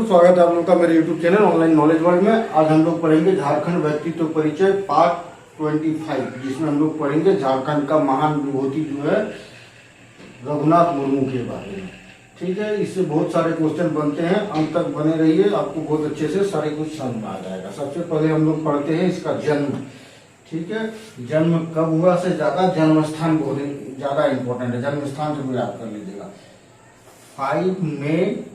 दोस्तों, स्वागत है आप लोग का मेरे YouTube channel online knowledge world में। आज हम लोग पढ़ेंगे झारखंड व्यक्तित्व परिचय पार्ट 25, जिसमें हम लोग पढ़ेंगे झारखंड का महान विभूति जो है रघुनाथ मुर्मू के बारे में। ठीक है, इससे बहुत सारे क्वेश्चन बनते हैं, अंत तक बने रहिए, आपको बहुत अच्छे से सारे कुछ समझ में आ जाएगा। सबसे पहले हम लोग पढ़ते हैं इसका जन्म। ठीक है, जन्म कब हुआ से ज्यादा जन्म स्थान बहुत ज्यादा इंपॉर्टेंट है, जन्म स्थान जरूर याद कर लीजिएगा। 5 मई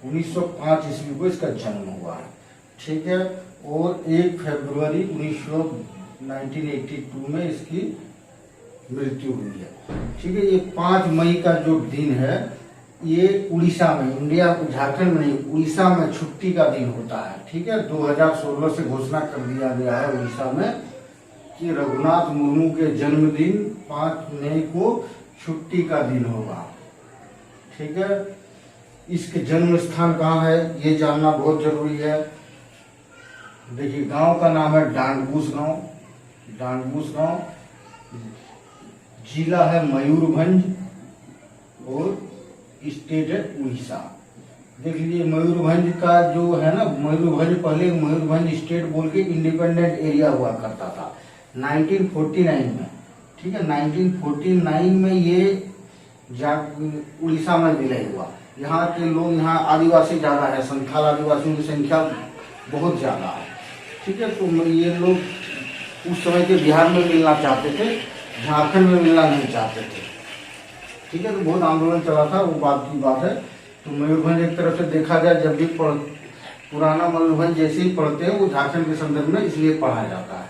1905 ईस्वी को इसका जन्म हुआ है। ठीक है, और 1 फरवरी 1982 में इसकी मृत्यु हुई है। ठीक है, ये 5 मई का जो दिन है ये उड़ीसा में, इंडिया झारखंड में नहीं, उड़ीसा में छुट्टी का दिन होता है। ठीक है, 2016 से घोषणा कर दिया गया है उड़ीसा में कि रघुनाथ मुर्मू के जन्मदिन 5 मई को छुट्टी का दिन होगा। ठीक है, इसके जन्म स्थान कहाँ है ये जानना बहुत जरूरी है। देखिए, गांव का नाम है डांडबूस गांव, डांडबूस गांव, जिला है मयूरभंज और स्टेट है उड़ीसा। देख लीजिए, मयूरभंज का जो है ना, मयूरभंज पहले मयूरभंज स्टेट बोल के इंडिपेंडेंट एरिया हुआ करता था 1949 में। ठीक है, 1949 में ये उड़ीसा में विलय हुआ। यहाँ के लोग, यहाँ आदिवासी ज्यादा है, संथाल आदिवासियों की संख्या बहुत ज्यादा है। ठीक है, तो ये लोग उस समय के बिहार में मिलना चाहते थे, झारखंड में मिलना नहीं चाहते थे। ठीक है, तो बहुत आंदोलन चला था, वो बात की बात है। तो मयूरभंज एक तरफ से देखा जाए, जब भी पुराना मयूरभंज जैसे ही पढ़ते हैं वो झारखंड के संदर्भ में इसलिए पढ़ा जाता है।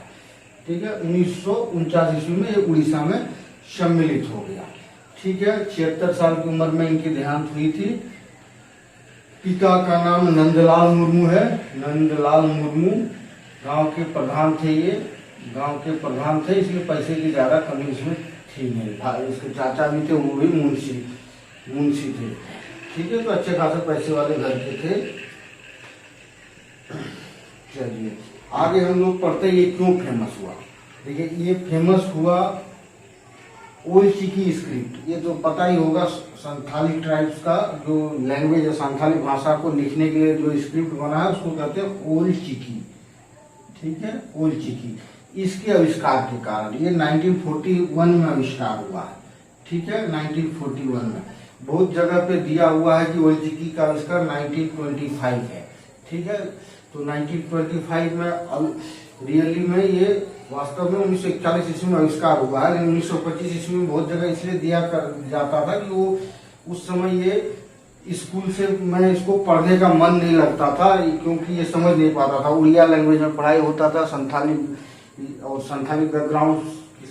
ठीक है, 1949 ईस्वी में ये उड़ीसा में सम्मिलित हो गया। ठीक है, 76 साल की उम्र में इनकी देहांत हुई थी। पिता का नाम नंदलाल मुर्मू है, नंदलाल मुर्मू गांव के प्रधान थे। ये गांव के प्रधान थे, इसलिए पैसे की ज्यादा कमी इसमें थी नहीं। इसके चाचा भी थे, वो भी मुंशी थे। ठीक है, तो अच्छे खासे पैसे वाले घर के थे। चलिए आगे हम लोग पढ़ते, ये क्यों फेमस हुआ। देखिए, ये फेमस हुआ ओल्ड चिकी स्क्रिप्ट, ये तो पता ही होगा, संथाली ट्राइब्स का जो लैंग्वेज है, संथाली भाषा को लिखने के लिए जो स्क्रिप्ट बना है उसको कहते हैं ओल्ड चिकी। ठीक है, ओल्ड चिकी, इसके आविष्कार के कारण ये 1941 में आविष्कार हुआ है। ठीक है, 1941 में बहुत जगह पे दिया हुआ है कि ओल्ड चिकी का आविष्कार 1925 है। ठीक है, तो 1925 में रियली में ये वास्तव में 1941 ईस्वी में आविष्कार हुआ है, लेकिन 1925 ईस्वी में बहुत जगह इसलिए दिया जाता था कि वो उस समय ये स्कूल से मैं इसको पढ़ने का मन नहीं लगता था, क्योंकि ये समझ नहीं पाता था। उड़िया लैंग्वेज में पढ़ाई होता था, संथाली और संथाली बैकग्राउंड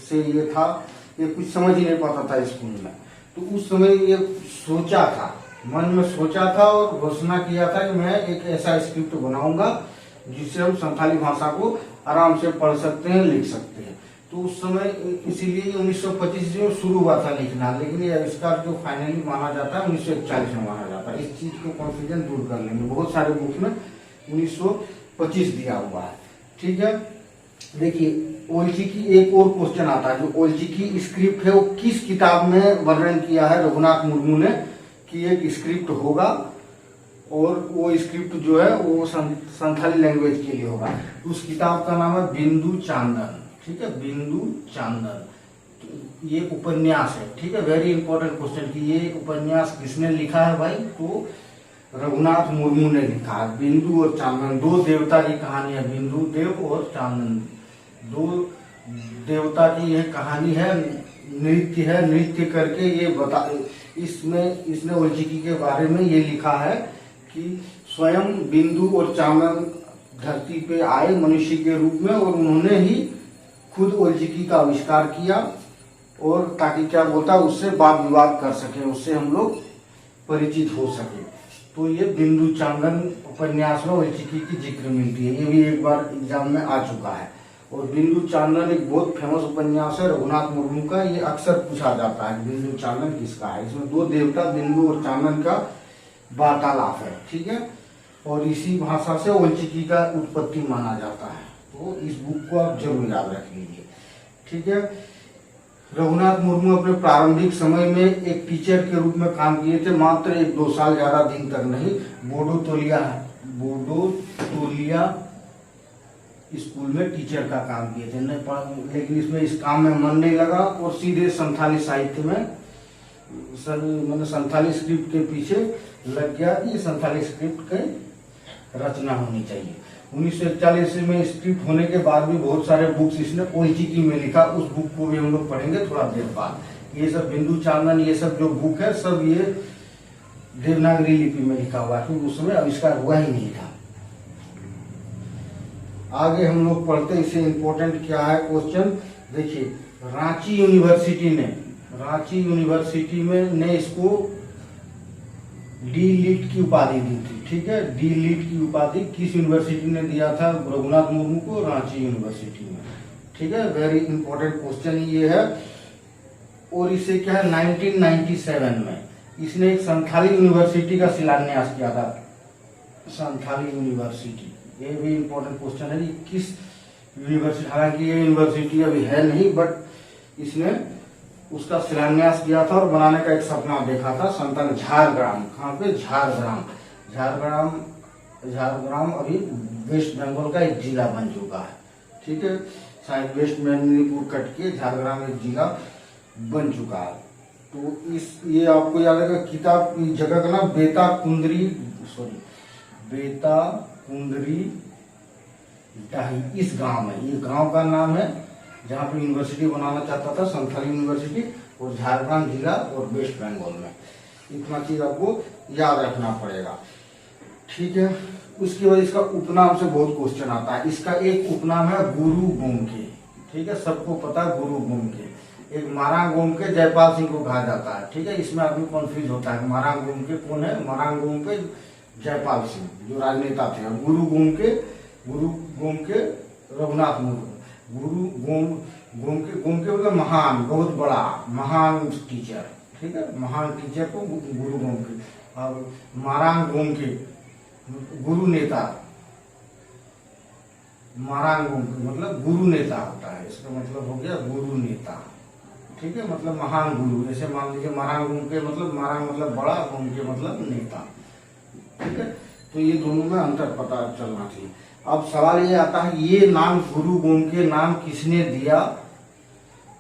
से ये था, ये कुछ समझ ही नहीं पाता था स्कूल में। तो उस समय ये सोचा था, मन में सोचा था और घोषणा किया था कि मैं एक ऐसा स्क्रिप्ट बनाऊंगा जिससे हम संथाली भाषा को आराम से पढ़ सकते हैं, लिख सकते हैं। तो उस समय इसीलिए 1925 में शुरू हुआ था लिखना, लेकिन ये आविष्कार जो फाइनली माना जाता है 1941 में माना जाता है। इस चीज को कॉन्फ्यूजन दूर कर लेंगे, बहुत सारे बुक में 1925 दिया हुआ है। ठीक है, देखिए, ओल्ड चिकी एक और क्वेश्चन आता है, जो ओल्ड चिकी स्क्रिप्ट है वो किस किताब में वर्णन किया है रघुनाथ मुर्मू ने कि एक स्क्रिप्ट होगा और वो स्क्रिप्ट जो है वो संथाली लैंग्वेज के लिए होगा। उस किताब का नाम है बिंदु चांदन। ठीक है, बिंदु चांदन, तो ये उपन्यास है। ठीक है, वेरी इंपॉर्टेंट क्वेश्चन कि ये उपन्यास किसने लिखा है भाई, तो रघुनाथ मुर्मू ने लिखा है। बिंदु और चांदन, दो देवता की कहानी है, बिंदु देव और चांदन, दो देवता की यह कहानी है। नृत्य है, नृत्य करके ये बता, इसने ओल्ड चिकी के बारे में ये लिखा है कि स्वयं बिंदु और चांदन धरती पे आए मनुष्य के रूप में, और उन्होंने ही खुद ओल्ड चिकी का आविष्कार किया, और ताकि क्या बोलता है उससे वाद विवाद कर सके, उससे हम लोग परिचित हो सके। तो ये बिंदु चांदन उपन्यास में ओल्ड चिकी की जिक्र मिलती है, ये भी एक बार एग्जाम में आ चुका है। और बिंदु चांदन एक बहुत फेमस उपन्यास है रघुनाथ मुर्मू का, ये अक्सर पूछा जाता है बिंदु चांदन किसका है। इसमें दो देवता बिंदु और चांदन का वार्तालाप है। ठीक है, और इसी भाषा से ओल्ड चिकी का उत्पत्ति माना जाता है। तो इस बुक को आप जरूर याद रख लीजिए। ठीक है, रघुनाथ मुर्मू अपने प्रारंभिक समय में एक टीचर के रूप में काम किए थे, मात्र 1-2 साल, ज्यादा दिन तक नहीं। बोडो तोलिया स्कूल में टीचर का काम किए थे, लेकिन इसमें इस काम में मन नहीं लगा और सीधे संथाली साहित्य में मतलब संथाली स्क्रिप्ट के पीछे लग गया कि संथाली स्क्रिप्ट की रचना होनी चाहिए। 1941 में स्क्रिप्ट होने के बाद भी बहुत सारे बुक्स इसने ओईचिकी में लिखा, उस बुक को भी हम लोग पढ़ेंगे थोड़ा देर बाद। ये सब बिंदु चांदन, ये सब जो बुक है सब ये देवनागरी लिपि में लिखा हुआ है, क्योंकि उस समय आविष्कार हुआ ही नहीं था। आगे हम लोग पढ़ते, इससे इंपॉर्टेंट क्या है क्वेश्चन देखिए। रांची यूनिवर्सिटी में ने इसको डी लिट की उपाधि दी थी, ठीक है। डी लिट की उपाधि किस यूनिवर्सिटी ने दिया था रघुनाथ मुर्मू को? रांची यूनिवर्सिटी में, ठीक है। वेरी इंपॉर्टेंट क्वेश्चन ये है। और इसे क्या है 1997 में इसने एक संथाली यूनिवर्सिटी का शिलान्यास किया था। संथाली यूनिवर्सिटी, ये भी इंपॉर्टेंट क्वेश्चन है कि किस यूनिवर्सिटी, हालांकि ये यूनिवर्सिटी अभी है नहीं, बट इसने उसका शिलान्यास किया था और बनाने का एक सपना देखा था। संतान झारग्राम, कहाँ पे? झारग्राम अभी वेस्ट बंगाल का एक जिला बन चुका है, ठीक है। शायद वेस्ट मेदिनीपुर कट के झारग्राम एक जिला बन चुका है। तो ये आपको याद है किताब की जगह का नाम बेता कुंदरी डाही, इस गांव में, ये गांव का नाम है जहाँ पे यूनिवर्सिटी बनाना चाहता था, संथाली यूनिवर्सिटी, और झारग्राम जिला और वेस्ट बंगाल में। इतना चीज आपको याद रखना पड़ेगा, ठीक है। उसके बाद इसका उपनाम से बहुत क्वेश्चन आता है। इसका एक उपनाम है गुरु गोमके, ठीक है, सबको पता है गुरु गोमके। एक मारांग गोमके जयपाल सिंह को कहा जाता है, ठीक है। इसमें आदमी कंफ्यूज होता है मारांग गोमके कौन है? मारांग गोमके जयपाल सिंह जो राजनेता थे। गुरु गोमके रघुनाथ मुर्मू। गोमके मतलब महान, बहुत बड़ा महान टीचर, ठीक है। महान टीचर को गुरु गोमके। और मारांग गोमके गुरु नेता, मारांग गोमके मतलब गुरु नेता होता है, इसका मतलब हो गया गुरु नेता, ठीक है। मतलब महान गुरु, जैसे मान लीजिए मारांग गोमके मतलब, मारांग मतलब बड़ा, गोमके मतलब नेता, ठीक है। तो ये दोनों में अंतर पता चलना चाहिए। अब सवाल ये आता है, ये नाम गुरु गोमके नाम किसने दिया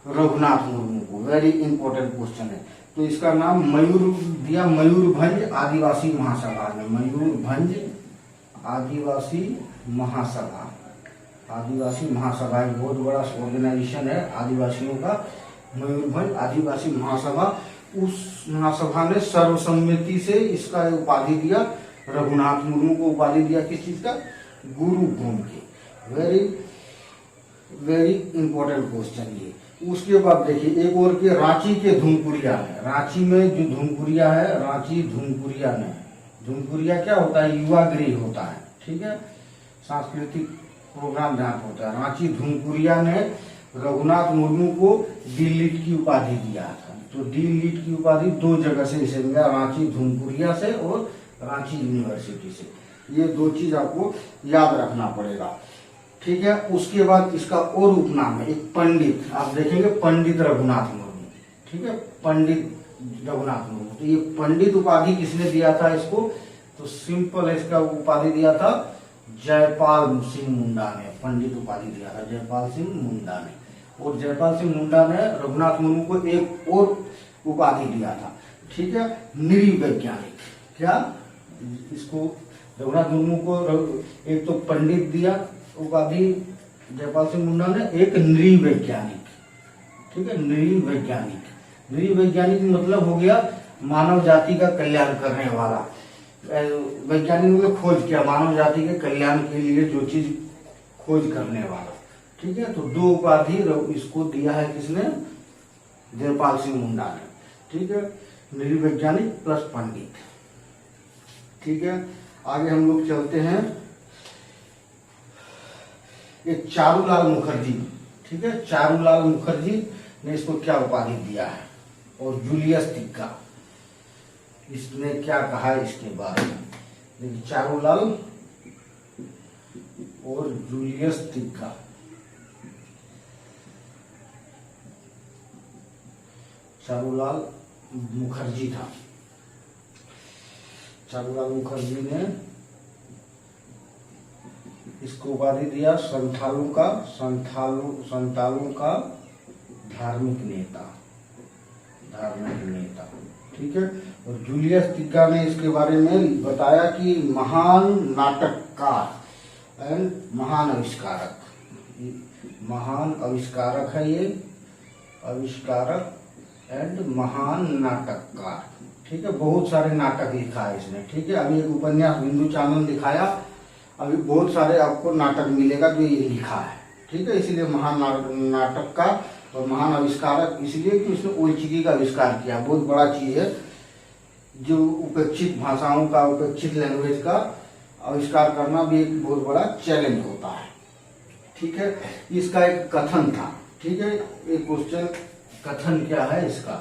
रघुनाथ मुर्मू को? वेरी इंपॉर्टेंट क्वेश्चन है। तो इसका नाम मयूरभंज आदिवासी महासभा ने। मयूरभंज आदिवासी महासभा एक बहुत बड़ा ऑर्गेनाइजेशन है आदिवासियों का, मयूरभंज आदिवासी महासभा। उस महासभा ने सर्वसम्मति से इसका उपाधि दिया, रघुनाथ मुर्मू को उपाधि दिया, किस चीज का? गुरु Gomke. Very very important question ये। उसके बाद देखिए एक और के रांची के धुनपुरिया है। रांची में जो धुनपुरिया है, रांची धुनपुरिया ने, धुनपुरिया क्या होता है? युवा गृह होता है, ठीक है, सांस्कृतिक प्रोग्राम जहाँ होता है। रांची धुनपुरिया ने रघुनाथ मुर्मू को डी.लिट की उपाधि दिया था। तो डी.लिट की उपाधि दो जगह से इसे मिला, रांची धुनपुरिया से और रांची यूनिवर्सिटी से। ये दो चीज आपको याद रखना पड़ेगा, ठीक है। उसके बाद इसका और उपनाम है एक पंडित, आप देखेंगे पंडित रघुनाथ मुर्मू, ठीक है, पंडित रघुनाथ मुर्मू। तो ये पंडित उपाधि किसने दिया था इसको? तो सिंपल है, इसका उपाधि दिया था जयपाल सिंह मुंडा ने, पंडित उपाधि दिया था जयपाल सिंह मुंडा ने। और जयपाल सिंह मुंडा ने रघुनाथ मुर्मू को एक और उपाधि दिया था, ठीक है, नृवैज्ञानिक। क्या इसको रघुनाथ मुर्मू को एक तो पंडित दिया उपाधि जयपाल सिंह मुंडा ने, एक नृवैज्ञानिक, ठीक है, नृवैज्ञानिक मतलब हो गया मानव जाति का कल्याण करने वाला। वैज्ञानिक ने खोज किया मानव जाति के कल्याण के लिए जो चीज खोज करने वाला, ठीक है। तो दो उपाधि इसको दिया है किसने? जयपाल सिंह मुंडा ने, ठीक है, नृवैज्ञानिक प्लस पंडित, ठीक है। आगे हम लोग चलते हैं। एक चारूलाल मुखर्जी, ठीक है, चारूलाल मुखर्जी ने इसको क्या उपाधि दिया है? और जूलियस तिक्का, इसने क्या कहा है इसके बारे में? देखिए चारूलाल और जूलियस तिक्का, चारूलाल मुखर्जी था। चारूलाल मुखर्जी ने इसको उपाधि दिया संथालों का धार्मिक नेता। ठीक है। और जूलियस तिग्गा ने इसके बारे में बताया कि महान नाटककार एंड महान आविष्कारक है ये, आविष्कारक एंड महान नाटककार। ठीक है। बहुत सारे नाटक लिखा है इसने। ठीक है। अभी एक उपन्यास बिंदु चानन दिखाया, अभी बहुत सारे आपको नाटक मिलेगा जो ये लिखा है। ठीक है। इसीलिए महान नाटककार और महान आविष्कारक इसलिए कि उसने ओलचिकी का आविष्कार किया। बहुत बड़ा चीज है जो उपेक्षित भाषाओं का, उपेक्षित लैंग्वेज का आविष्कार करना भी एक बहुत बड़ा चैलेंज होता है। ठीक है। इसका एक कथन था। ठीक है। एक क्वेश्चन, कथन क्या है इसका,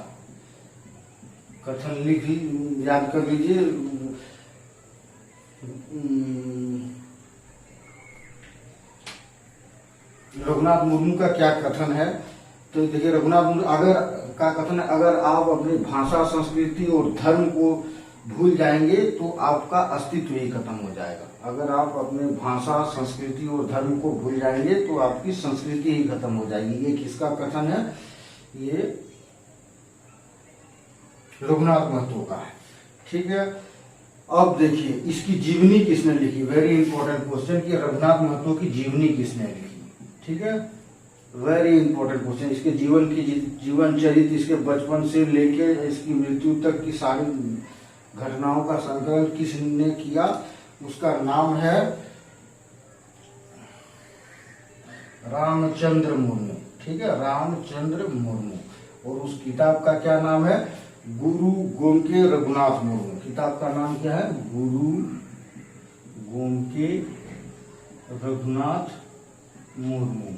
कथन लिख याद कर लीजिए। रघुनाथ मुर्मू का क्या कथन है, तो देखिए रघुनाथ मुर्मू का कथन है, अगर आप अपनी भाषा, संस्कृति और धर्म को भूल जाएंगे तो आपका अस्तित्व ही खत्म हो जाएगा। अगर आप अपने भाषा, संस्कृति और धर्म को भूल जाएंगे तो आपकी संस्कृति ही खत्म हो जाएगी। ये किसका कथन है? ये रघुनाथ महतो का है। ठीक है। अब देखिए इसकी जीवनी किसने लिखी, वेरी इंपॉर्टेंट क्वेश्चन कि रघुनाथ महतो की जीवनी किसने लिखी। ठीक है। Very important question. इसके जीवन चरित्र, इसके बचपन से लेके इसकी मृत्यु तक की सारी घटनाओं का संकलन किसने किया, उसका नाम है रामचंद्र मुर्मू। ठीक है। रामचंद्र मुर्मू। और उस किताब का क्या नाम है? गुरु गोमके रघुनाथ मुर्मू। किताब का नाम क्या है? गुरु गोमके रघुनाथ मुर्मू।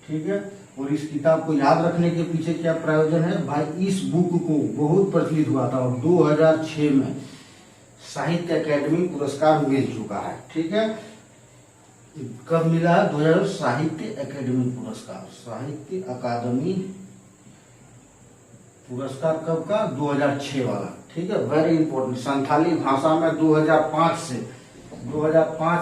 ठीक है। और इस किताब को याद रखने के पीछे क्या प्रयोजन है भाई? इस बुक को बहुत प्रचलित हुआ था और 2006 में साहित्य अकादमी पुरस्कार मिल चुका है। ठीक है। कब मिला है? 2000 साहित्य अकादमी पुरस्कार, साहित्य अकादमी पुरस्कार कब का? 2006 वाला। ठीक है। Very important. संथाली भाषा में 2005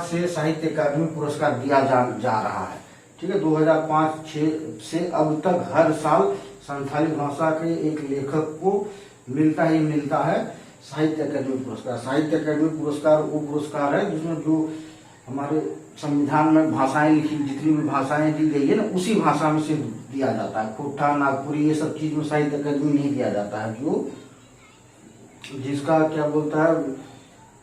से साहित्य अकादमी पुरस्कार दिया जा रहा है। ठीक है। 2005-6 से अब तक हर साल संथाली भाषा के एक लेखक को मिलता है साहित्य अकादमी पुरस्कार। साहित्य अकादमी पुरस्कार वो पुरस्कार है जिसमें जो हमारे संविधान में भाषाएं लिखी, जितनी भी भाषाएं दी गई है ना, उसी भाषा में से दिया जाता है। खोटा, नागपुरी, ये सब चीज में साहित्य अकादमी नहीं दिया जाता है। जो जिसका क्या बोलता है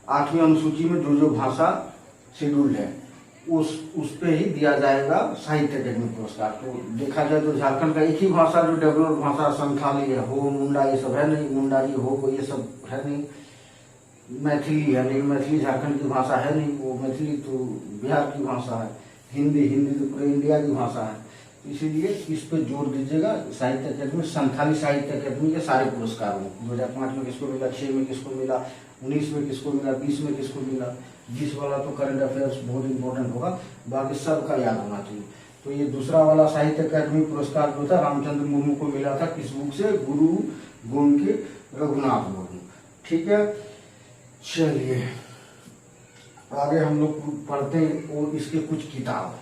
8वीं अनुसूची में जो भाषा शेड्यूल्ड है उस पे ही दिया जाएगा साहित्य अकादमी पुरस्कार। तो देखा जाए तो झारखंड का एक ही भाषा जो डेवलप भाषा संथाली है, हो, मुंडा, ये सब है नहीं, मुंडारी, हो, ये सब है नहीं। मैथिली है नहीं, मैथिली झारखंड की भाषा है नहीं, वो मैथिली तो बिहार की भाषा है। हिंदी तो पूरे इंडिया की भाषा है। इसीलिए इस पे जोर दीजिएगा। साहित्य अकादमी, संथाली साहित्य अकादमी के सारे पुरस्कार हो। 2005 में किसको मिला, 6 में किसको मिला, 19 में किसको मिला, 20 में किसको मिला। 20 वाला तो करंट अफेयर्स बहुत इंपॉर्टेंट होगा, बाकी सबका याद होना चाहिए। तो ये दूसरा वाला साहित्य अकादमी पुरस्कार जो था रामचंद्र मुर्मू को मिला था, किस बुक से? गुरु गोमके रघुनाथ मुर्मू। ठीक है। चलिए आगे हम लोग पढ़ते हैं और इसके कुछ किताब।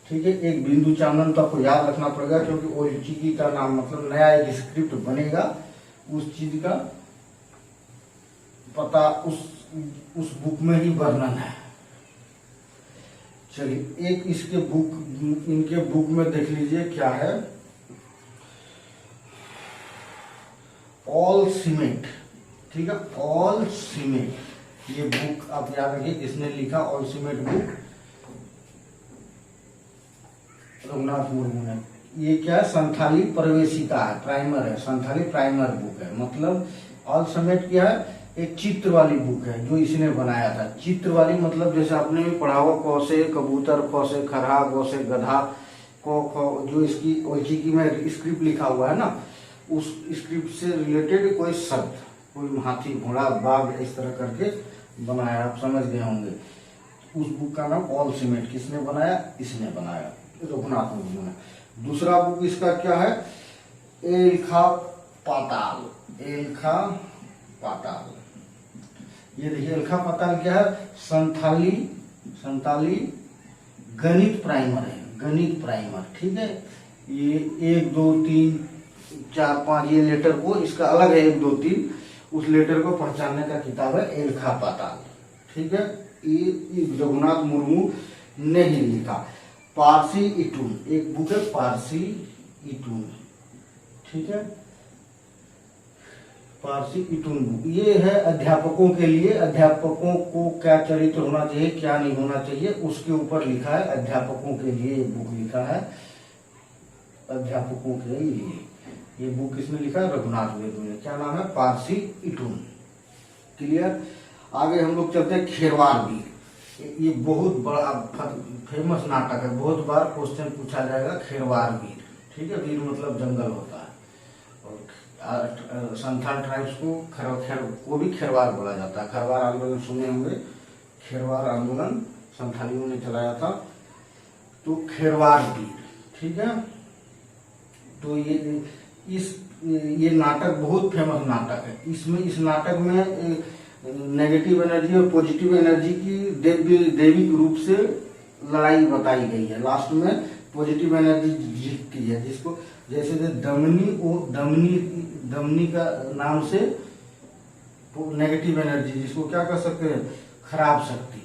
ठीक है। एक बिंदु चानन तो आपको याद रखना पड़ेगा क्योंकि ओलचिकी का नाम मतलब नया एक स्क्रिप्ट बनेगा, उस चीज का पता उस बुक में ही वर्णन है। चलिए एक इनके बुक में देख लीजिए क्या है। All cement. ठीक है। ऑल सीमेंट ये बुक आप याद रखिए किसने लिखा। All cement book Raghunath Murmu ने। ये क्या है? संथाली प्रवेशिका है, प्राइमर है, संथाली प्राइमर बुक है। मतलब ऑल सीमेंट क्या है? एक चित्र वाली बुक है जो इसने बनाया था। चित्र वाली मतलब जैसे आपने भी पढ़ा होगा, क से कबूतर, ख से खरहा, ग से गधा, क जो इसकी ओलचिकी में स्क्रिप्ट लिखा हुआ है ना, उस स्क्रिप्ट से रिलेटेड कोई शब्द, कोई हाथी, घोड़ा, बाघ, इस तरह करके बनाया। आप समझ गए होंगे। उस बुक का नाम ऑल सीमेंट। किसने बनाया? इसने बनाया, रघुनाथ मुर्मू ने। दूसरा बुक इसका क्या है? पाताल, एलखा पाताल। ये देखिए एलखा पाताल क्या है, संथाली गणित प्राइमर है, गणित प्राइमर। ठीक है, ये 1 2 3 4 5 ये लेटर को, इसका अलग है 1 2 3, उस लेटर को पहचानने का किताब है एलखा पाताल। ठीक है, ये रघुनाथ मुर्मू ने ही लिखा। पारसी इटून एक बुक है, पारसी इटून। ठीक है, पारसी इटून बुक ये है अध्यापकों के लिए, अध्यापकों को क्या चरित्र होना चाहिए क्या नहीं होना चाहिए उसके ऊपर लिखा है, अध्यापकों के लिए ये बुक लिखा है, अध्यापकों के लिए। ये बुक किसने लिखा है, रघुनाथ मुर्मू ने। क्या नाम है, पारसी इटून। क्लियर। आगे हम लोग चलते हैं खेरवार वीर। ये बहुत बड़ा फेमस नाटक है, बहुत बार क्वेश्चन पूछा जाएगा, खेरवार वीर। ठीक है, वीर मतलब जंगल होता है, और संथाल ट्राइब्स को भी खेरवार बोला जाता है। खेरवार आंदोलन सुने होंगे, खेरवार आंदोलन संथालियों ने चलाया था, तो खेरवार वीर। ठीक है, तो ये नाटक बहुत फेमस नाटक है। इसमें इस नाटक में नेगेटिव एनर्जी और पॉजिटिव एनर्जी की दैविक रूप से लड़ाई बताई गई है। लास्ट में पॉजिटिव एनर्जी जीतती है, जिसको जैसे दमनी का नाम से नेगेटिव एनर्जी, जिसको क्या कर सकते हैं, खराब शक्ति।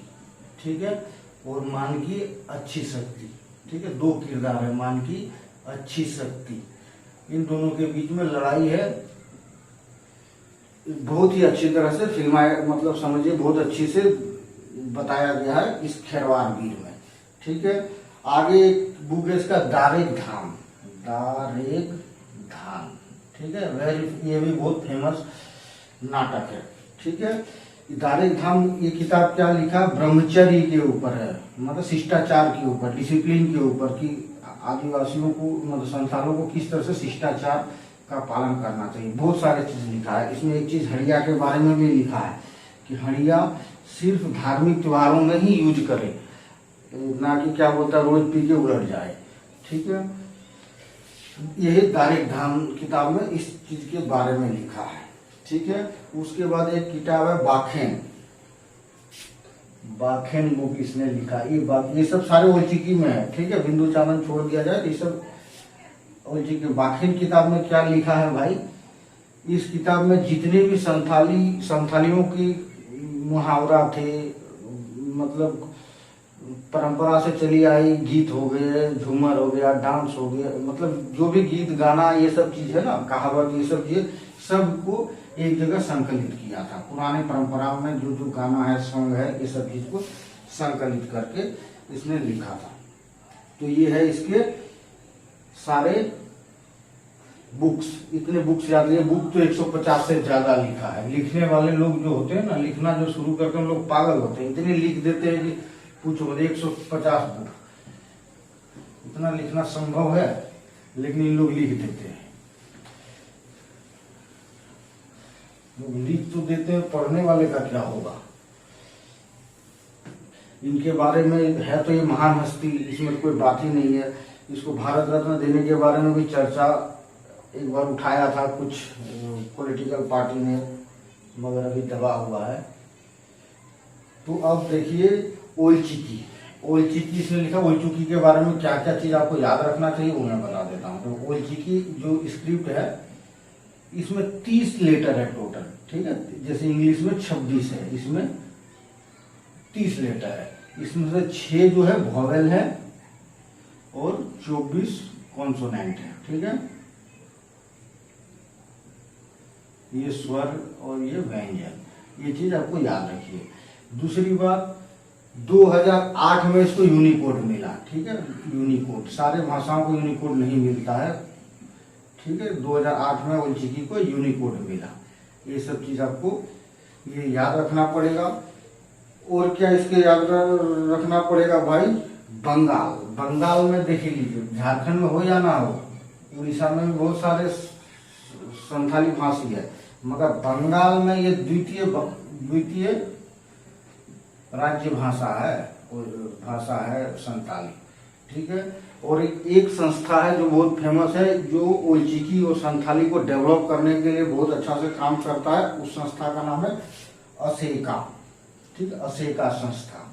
ठीक है, और मान की अच्छी शक्ति। ठीक है, 2 किरदार है, मान की अच्छी शक्ति। इन दोनों के बीच में लड़ाई है, बहुत ही अच्छी तरह से फिल्माया, मतलब समझिए बहुत अच्छी से बताया गया है इस खेरवार वीर में। ठीक है, आगे एक बुक है इसका दारेक धाम। ठीक है, ये भी बहुत फेमस नाटक है। ठीक है, दारेक धाम ये किताब क्या लिखा, ब्रह्मचर्य के ऊपर है, मतलब शिष्टाचार के ऊपर, डिसिप्लिन के ऊपर, कि आदिवासियों को मतलब संथालों को किस तरह से शिष्टाचार का पालन करना चाहिए। बहुत सारे चीज लिखा है इसमें। एक चीज हड़िया के बारे में भी लिखा है कि हड़िया सिर्फ धार्मिक त्योहारों में ही यूज करे, ना कि क्या बोलता है रोज पी के उलट जाए। ठीक है, यही दारेक धाम किताब में इस चीज के बारे में लिखा है। ठीक है, उसके बाद एक किताब है बाखेन बुक इसने लिखा। ये सब सारे ओलचिकी में है। ठीक है, बिंदु चांदन छोड़ दिया जाए, ये सब ओलचिकी। बाखेन किताब में क्या लिखा है भाई, इस किताब में जितने भी संथालियों की मुहावरा थे, मतलब परंपरा से चली आई, गीत हो गए, झूमर हो गया, डांस हो गया, मतलब जो भी गीत गाना ये सब चीज है ना, कहावत, ये सब चीज सबको एक जगह संकलित किया था। पुराने परंपराओं में जो जो गाना है, सॉन्ग है, ये सब चीज को संकलित करके इसने लिखा था। तो ये है इसके सारे बुक्स। इतने बुक्स याद, ये बुक तो 150 से ज्यादा लिखा है। लिखने वाले लोग जो होते हैं ना, लिखना जो शुरू करते हैं, लोग पागल होते हैं, इतने लिख देते हैं कि पूछो। 150 बुक, इतना लिखना संभव है, लेकिन इन लोग लिख देते हैं। लोग लिख तो देते हैं, पढ़ने वाले का क्या होगा। इनके बारे में है तो ये महान हस्ती, इसमें कोई बात ही नहीं है। इसको भारत रत्न देने के बारे में भी चर्चा एक बार उठाया था कुछ पॉलिटिकल पार्टी ने, मगर अभी दबा हुआ है। तो अब देखिए ओलचिकी इसने लिखा। ओलचिकी के बारे में क्या क्या चीज आपको याद रखना चाहिए वो मैं बता देता हूँ। तो ओलचिकी जो स्क्रिप्ट है, इसमें 30 लेटर है टोटल। ठीक है, जैसे इंग्लिश में 26 है, इसमें 30 लेटर है। इसमें से 6 जो है वॉवेल है और 24 कॉन्सोनेंट है। ठीक है, ये स्वर और ये व्यंजन, ये चीज आपको याद रखिए। दूसरी बात, 2008 में इसको यूनिकोड मिला। ठीक है, यूनिकोड, सारे भाषाओं को यूनिकोड नहीं मिलता है। ठीक है, 2008 में ओलचिकी को यूनिकोड मिला। ये सब चीज आपको ये याद रखना पड़ेगा। और क्या इसके याद रखना पड़ेगा भाई, बंगाल में देख लीजिए, झारखंड में हो या ना हो, उड़ीसा में भी बहुत सारे संथाली भाषी है, मगर बंगाल में ये द्वितीय राज्य भाषा है संथाली। ठीक है, और एक संस्था है जो बहुत फेमस है, जो ओलचिकी और संथाली को डेवलप करने के लिए बहुत अच्छा से काम करता है। उस संस्था का नाम है असेका, ठीक है, असेका संस्था,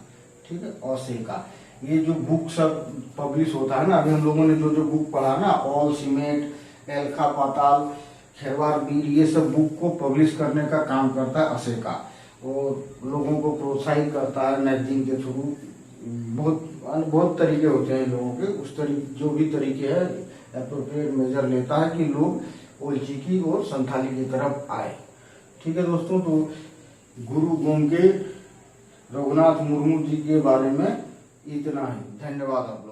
ठीक है, असेका। ये जो बुक सब पब्लिश होता है ना, अभी हम लोगों ने जो जो बुक पढ़ा ना, ऑल सीमेंट, एल्खा पाताल, खेरवार बीर, ये सब बुक को पब्लिश करने का काम करता है असेका, और लोगों को प्रोत्साहित करता है मैगजीन के थ्रू। बहुत तरीके होते हैं लोगों के, उस तरीके जो भी तरीके है एप्रोप्रिएट मेजर लेता है कि लोग ओलचिकी और संथाली की तरफ आए। ठीक है दोस्तों, तो गुरु गोमके रघुनाथ मुर्मू जी के बारे में इतना ही। धन्यवाद आपका।